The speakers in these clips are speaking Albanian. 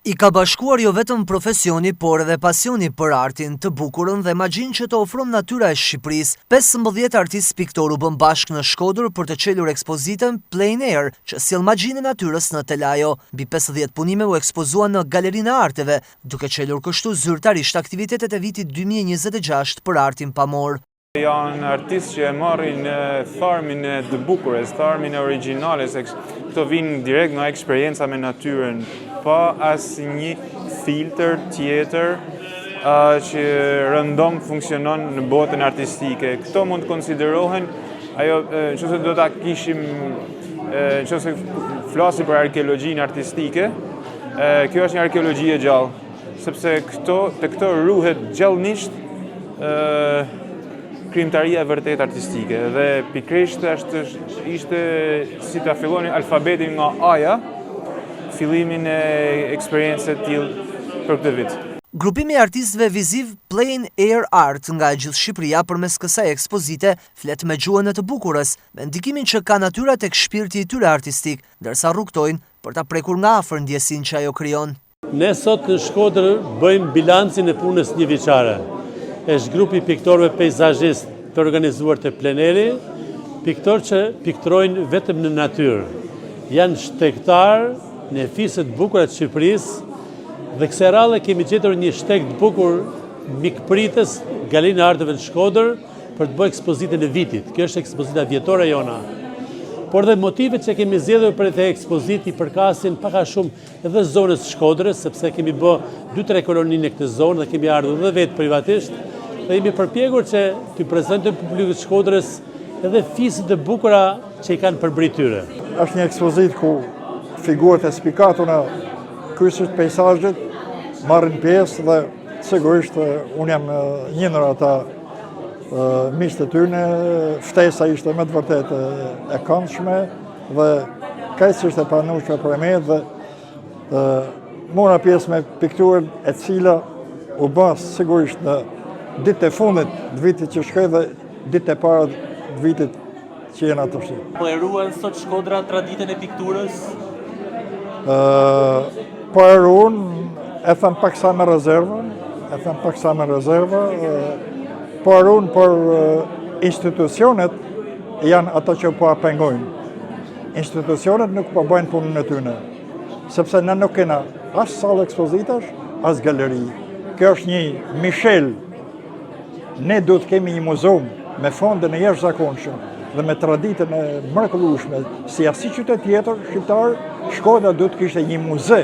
I ka bashkuar jo vetëm profesioni, por edhe pasioni për artin, të bukurën dhe magjin që të ofron natyra e Shqipërisë. 15 artistë piktor u bën bashkë në Shkodër për të çelur ekspozitën Plein Air, që sjell magjinë e natyrës në Telajo. Mbi 50 punime u ekspozuan në Galerinë e Arteve, duke çelur kështu zyrtarisht aktivitetet e vitit 2026 për artin pamor. Janë artistë që e marrin tharmin e të bukurës, tharmin e origjinales, këto vinë direkt nga eksperienca me natyrën, pa asnjë filtr tjetër që rëndom funksionon në botën artistike. Këto mund të konsiderohen, nëse do ta kishim, nëse flasim për arkeologjinë artistike, kjo është një arkeologji e gjallë, sepse te këto ruhet gjallënisht krijimtaria e vërtet artistike dhe pikërisht ishte si ta filloni alfabetin nga A-ja, fillimin e eksperiencës të tillë për këtë vit. Grupimi i artistëve viziv Plein Air Art nga gjithë Shqipëria përmes kësaj ekspozite flet me gjuhën e të bukurës, me ndikimin që ka natyra tek shpirti i tyre artistik, ndërsa rrugtojnë për ta prekur nga afër ndjesinë që ajo krijon. Ne sot në Shkodër bëjmë bilancin e punës njëvjeçare. Është grupi piktorëve peizazhist të organizuar të Plein Airi, piktorë që pikturojnë vetëm në natyrë. Janë shtektar në fiset bukura të Shqipërisë dhe kësaj radhe kemi gjetur një shtek të bukur mikpritës Galerinë e Arteve në Shkodër për të bërë ekspozitën e vitit. Kjo është ekspozita vjetore jona. Por dhe motivet që kemi zgjedhur për këtë ekspozitë i përkasin pak a shumë edhe zonës Shkodrës, sepse kemi bë 2-3 koloninë në këtë zonë dhe kemi ardhur edhe vetë privatisht dhe jemi përpjekur që t'i prezantojmë publikut të Shkodrës edhe fiset e bukura që i kanë përbrit tyre. Është një ekspozitë ku figurat e spikatura kryesisht peizazhet marrin pjesë dhe sigurisht unë jam një ndër ata miqtë të tyre. Ftesa ishte me të vërtetë e këndshme dhe kaq ishte e pranueshme për me dhe mora pjesë me pikturën e cila u bë sigurisht në ditët e fundit të vitit që shkoi dhe ditët e para të vitit që jena të shqip. Po e ruan sot Shkodra traditën e pikturës? Po e ruan, e them pak sa me rezervë, po e ruan, por institucionet janë ato që po apengojnë. Institucionet nuk po bëjnë punën e tyre, sepse ne nuk kena as sallë ekspozitash, as galeri. Kjo është një mishel. Ne duhet kemi një muzeum me fondën e jashtëzakonshëm dhe me traditën e mrekullueshme, si asnjë qytet tjetër shqiptar, Shkodra duhet të kishte një muze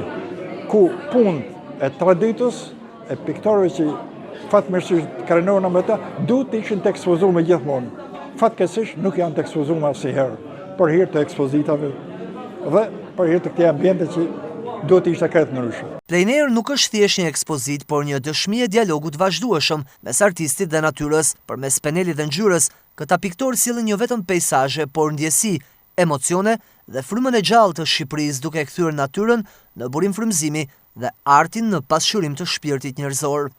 ku punët e traditës, e piktorëve që fatmirësisht krenohen me ta, duhet të ishin të ekspozuar gjithmonë. Fatkeqësisht nuk janë të ekspozuar asnjëherë, për hir të ekspozitave dhe për hir të këtij ambiente që duhet të ishte krejt ndryshe. Plein Air nuk është thjesht një ekspozit, por një dëshmi e dialogut vazhdueshëm mes artistit dhe natyrës. Përmes panelit dhe ngjyrës, këta piktorë sjellin jo vetëm peizazhe, por ndjesi, emocione dhe frymën e gjallë të Shqipërisë, duke kthyer natyrën në burim frymëzimi dhe artin në pasqyrim të shpirtit njerëzor.